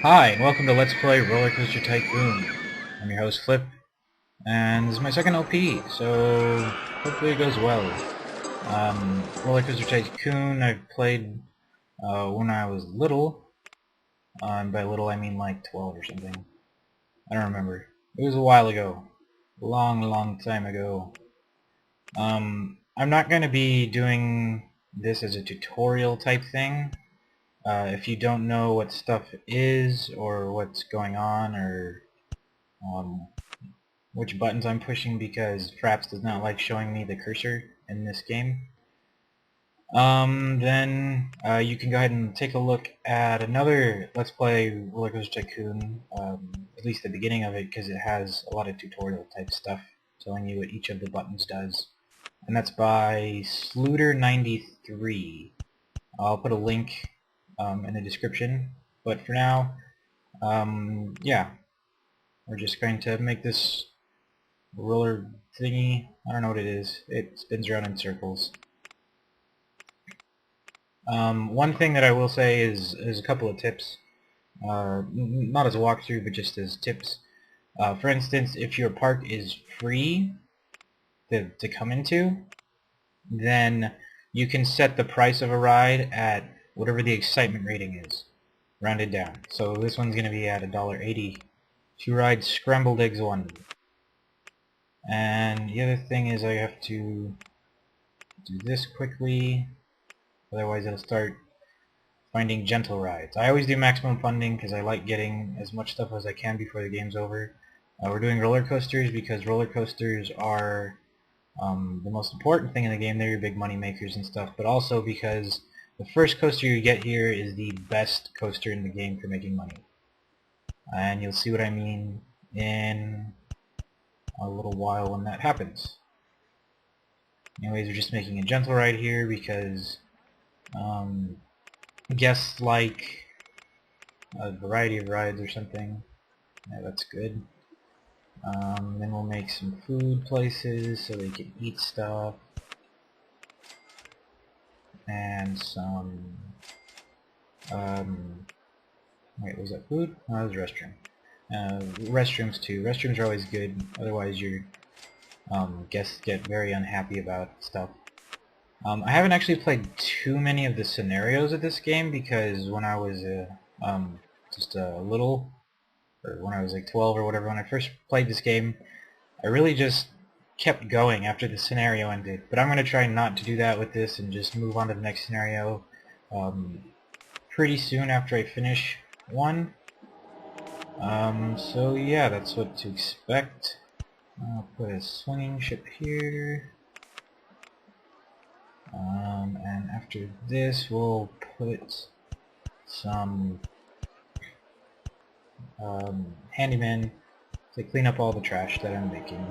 Hi, and welcome to Let's Play Roller Coaster Tycoon. I'm your host, Flip, and this is my second LP, so hopefully it goes well. Roller Coaster Tycoon I've played when I was little, and by little I mean like 12 or something. I don't remember. It was a while ago. A long, long time ago. I'm not going to be doing this as a tutorial type thing. If you don't know what stuff is, or what's going on, or um, which buttons I'm pushing, because Fraps does not like showing me the cursor in this game, then you can go ahead and take a look at another Let's Play Roller Coaster Tycoon, at least the beginning of it, because it has a lot of tutorial type stuff telling you what each of the buttons does. And that's by Sluder93. I'll put a link in the description, but for now, yeah, we're just going to make this roller thingy. I don't know what it is. It spins around in circles. One thing that I will say is a couple of tips. Not as a walkthrough, but just as tips. For instance, if your park is free to come into, then you can set the price of a ride at whatever the excitement rating is, rounded down. So this one's going to be at $1.80 to ride Scrambled Eggs 1. And the other thing is I have to do this quickly, otherwise it'll start finding gentle rides. I always do maximum funding because I like getting as much stuff as I can before the game's over. We're doing roller coasters because roller coasters are the most important thing in the game. They're your big money makers and stuff, but also because the first coaster you get here is the best coaster in the game for making money. And you'll see what I mean in a little while when that happens. Anyways, we're just making a gentle ride here because guests like a variety of rides or something. Yeah, that's good. Then we'll make some food places so they can eat stuff. And some... wait, was that food? No, that was restroom. Restrooms too. Restrooms are always good, otherwise your guests get very unhappy about stuff. I haven't actually played too many of the scenarios of this game because when I was just a little, or when I was like 12 or whatever, when I first played this game, I really just kept going after the scenario ended. But I'm going to try not to do that with this and just move on to the next scenario pretty soon after I finish one. So yeah, that's what to expect. I'll put a swinging ship here. And after this we'll put some handyman to clean up all the trash that I'm making.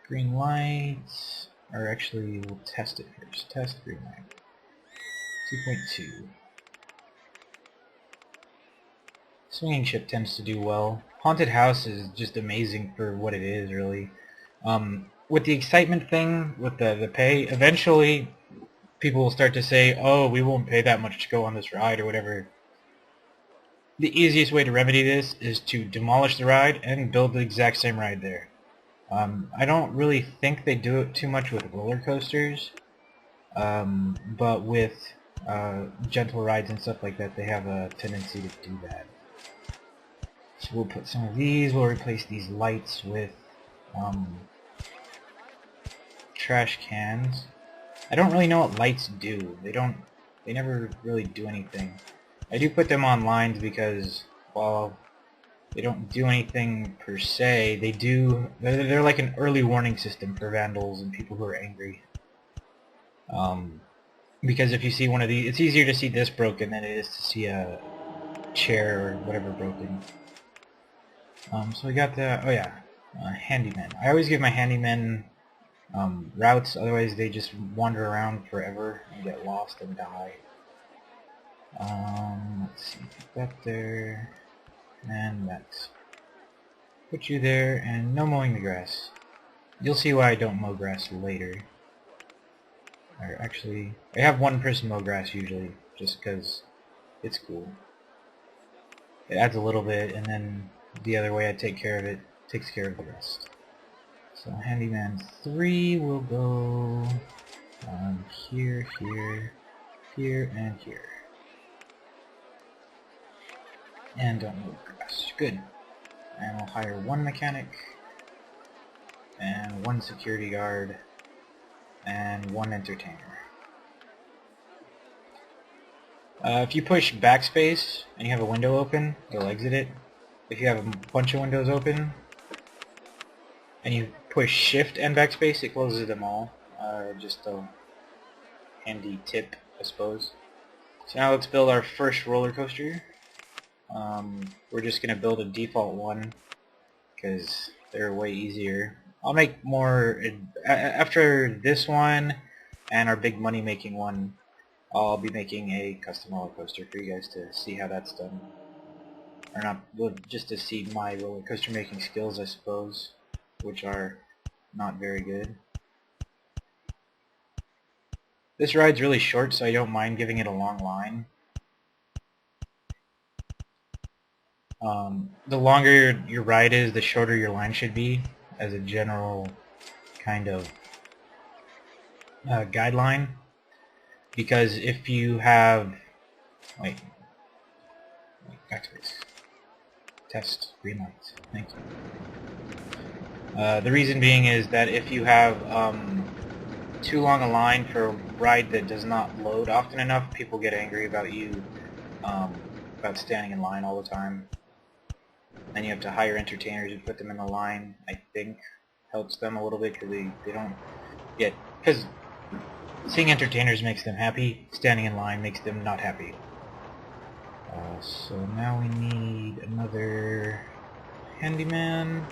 Green lights, or actually we'll test it first. Test green light. 2.2. Swinging ship tends to do well. Haunted house is just amazing for what it is, really. With the excitement thing, with the pay, eventually people will start to say, oh, we won't pay that much to go on this ride or whatever. The easiest way to remedy this is to demolish the ride and build the exact same ride there. I don't really think they do it too much with roller coasters, but with gentle rides and stuff like that, they have a tendency to do that. So we'll put some of these, we'll replace these lights with trash cans. I don't really know what lights do. They never really do anything. I do put them on lines because, while they don't do anything per se, they're like an early warning system for vandals and people who are angry. Because if you see one of these, it's easier to see this broken than it is to see a chair or whatever broken. So we got the, oh yeah, handyman. I always give my handymen routes, otherwise they just wander around forever and get lost and die. Let's see, put that there, and that. Put you there, and no mowing the grass. You'll see why I don't mow grass later. Or actually, I have one person mow grass usually, just because It's cool. It adds a little bit, and then the other way I take care of it takes care of the rest. So Handyman 3 will go here, here, here, and here. And don't move grass. Good. And we'll hire one mechanic, and one security guard, and one entertainer. If you push backspace and you have a window open, it'll exit it. If you have a bunch of windows open and you push shift and backspace, it closes them all. Just a handy tip, I suppose. So now let's build our first roller coaster. We're just going to build a default one because they're way easier. I'll make more after this one and our big money making one. I'll be making a custom roller coaster for you guys to see how that's done. Or not, well, just to see my roller coaster making skills, I suppose, which are not very good. This ride's really short, so I don't mind giving it a long line. The longer your ride is, the shorter your line should be, as a general kind of guideline. Because if you have... Wait, backspace. Test, green light. Thank you. The reason being is that if you have too long a line for a ride that does not load often enough, people get angry about you, about standing in line all the time. And you have to hire entertainers and put them in the line, I think helps them a little bit because they don't get... Because seeing entertainers makes them happy, standing in line makes them not happy. So now we need another handyman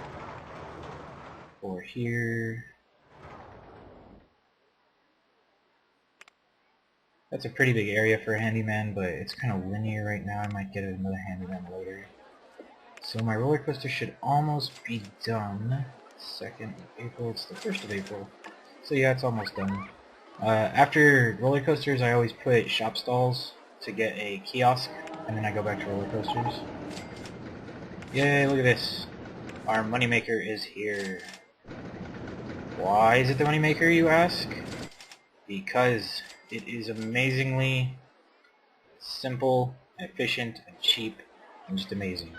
for here. That's a pretty big area for a handyman, but it's kind of linear right now. I might get another handyman later. So my roller coaster should almost be done. 2nd of April, it's the 1st of April. So yeah, it's almost done. After roller coasters, I always put shop stalls to get a kiosk, and then I go back to roller coasters. Yay, look at this. Our moneymaker is here. Why is it the moneymaker, you ask? Because it is amazingly simple, efficient, and cheap, and just amazing.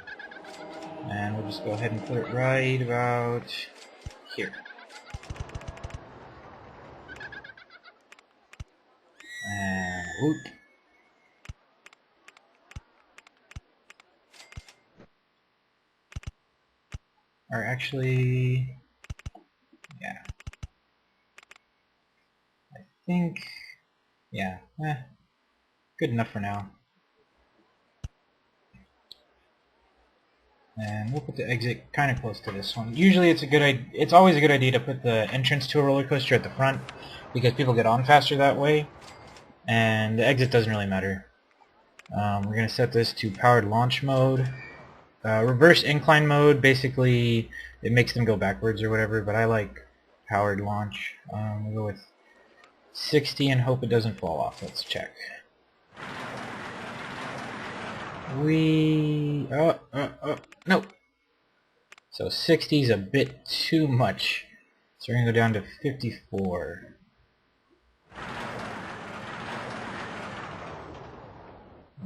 And we'll just go ahead and put it right about here. And whoop. Or actually, yeah. I think, yeah, good enough for now. And we'll put the exit kind of close to this one. Usually it's always a good idea to put the entrance to a roller coaster at the front because people get on faster that way. And the exit doesn't really matter. We're going to set this to powered launch mode. Reverse incline mode, basically it makes them go backwards or whatever, but I like powered launch. We'll go with 60 and hope it doesn't fall off. Let's check. No. So 60 is a bit too much. So we're going to go down to 54.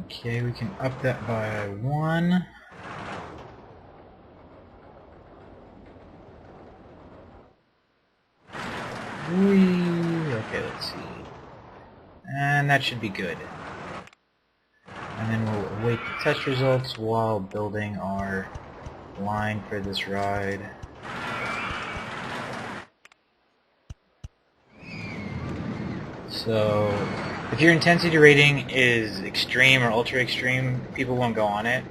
Okay, we can up that by 1. Okay, let's see. And that should be good. And then we'll await the test results while building our line for this ride. So, if your intensity rating is extreme or ultra extreme, people won't go on it.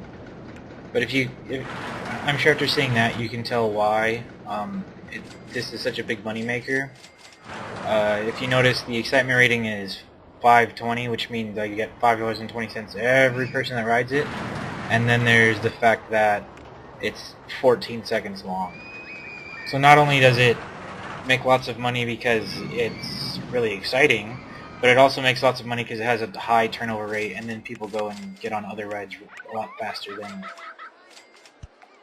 But I'm sure after seeing that, you can tell why this is such a big money maker. If you notice, the excitement rating is 520, which means that you get $5.20 every person that rides it. And then there's the fact that it's 14 seconds long. So not only does it make lots of money because it's really exciting, But it also makes lots of money because it has a high turnover rate, and then people go and get on other rides a lot faster than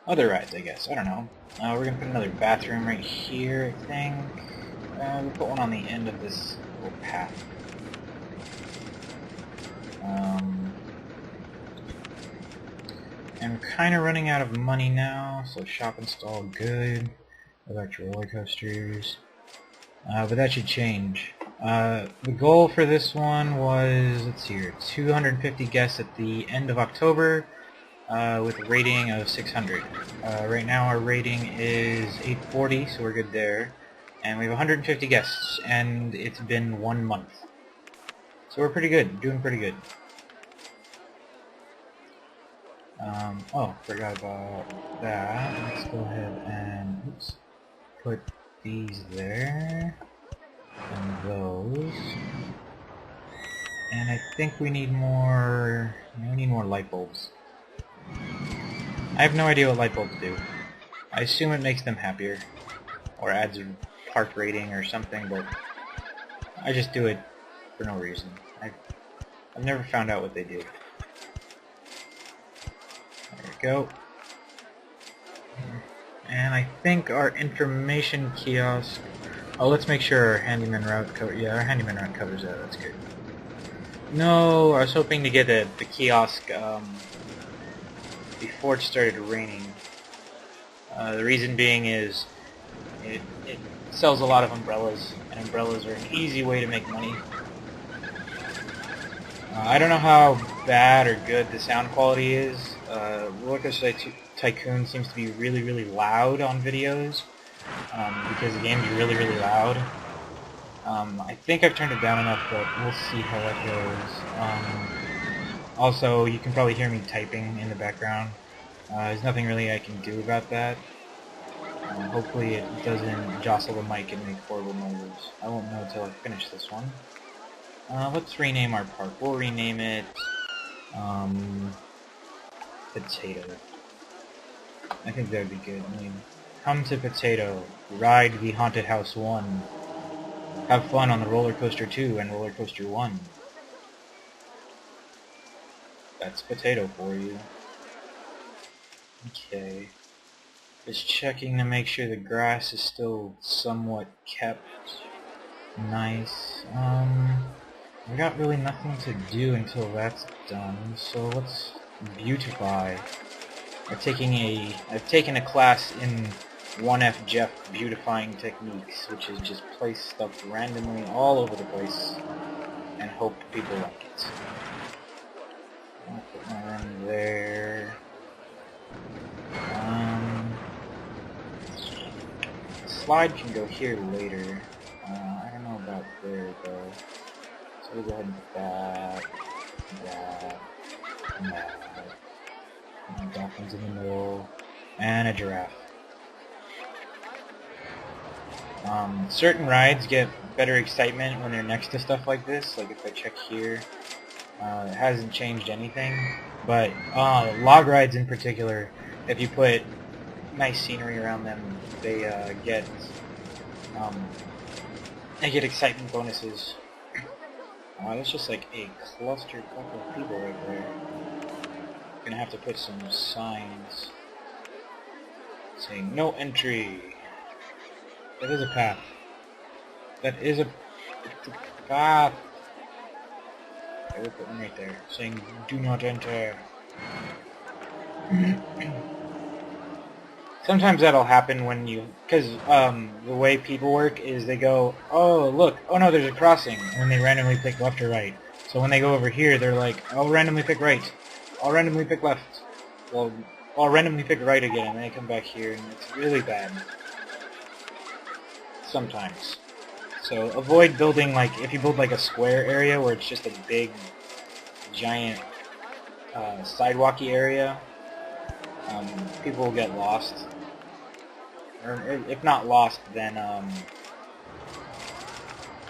other rides, I guess. I don't know. We're going to put another bathroom right here, I think. We'll put one on the end of this little path. And we're kind of running out of money now, so shop install good. Go back to roller coasters. But that should change. The goal for this one was, let's see here, 250 guests at the end of October with a rating of 600. Right now our rating is 840, so we're good there. And we have 150 guests, and it's been 1 month. So we're pretty good, doing pretty good. Oh, forgot about that. Let's go ahead and, oops, put these there. And those. And I think we need more light bulbs. I have no idea what light bulbs do. I assume it makes them happier. Or adds a park rating or something, but I just do it for no reason. I've never found out what they do. There we go. And I think our information kiosk... Oh, let's make sure our handyman route our handyman route covers that. That's good. No, I was hoping to get the kiosk before it started raining. The reason being is it sells a lot of umbrellas, and umbrellas are an easy way to make money. I don't know how bad or good the sound quality is. Roller Coaster Tycoon seems to be really, really loud on videos because the game's really, really loud. I think I've turned it down enough, but we'll see how that goes. Also, you can probably hear me typing in the background. There's nothing really I can do about that. Hopefully it doesn't jostle the mic and make horrible noises. I won't know until I finish this one. Let's rename our park. We'll rename it Potato. I think that would be good. I mean, come to Potato, ride the Haunted House 1, have fun on the Roller Coaster 2 and Roller Coaster 1. That's Potato for you. Okay. Just checking to make sure the grass is still somewhat kept nice. We got really nothing to do until that's done, so let's beautify. I've taken a class in 1F Jeff beautifying techniques, which is just place stuff randomly all over the place and hope people like it. I'll put my room there. Slide can go here later. I don't know about there though. So we'll go ahead and put that, and that. And dolphins in the middle, and a giraffe. Certain rides get better excitement when they're next to stuff like this. Like if I check here, it hasn't changed anything. But log rides in particular, if you put nice scenery around them, they get excitement bonuses. That's just like a cluster couple of people right there. Gonna have to put some signs saying no entry. That is a path. That is a path. I will put one right there saying do not enter. Sometimes that'll happen when you, because the way people work is they go, oh look, oh no, there's a crossing, and then they randomly pick left or right. So when they go over here, they're like, I'll randomly pick right, I'll randomly pick left, well, I'll randomly pick right again, and then they come back here, and it's really bad. Sometimes. So avoid building, like, if you build like a square area where it's just a big, giant, sidewalky area, people will get lost. Or if not lost, then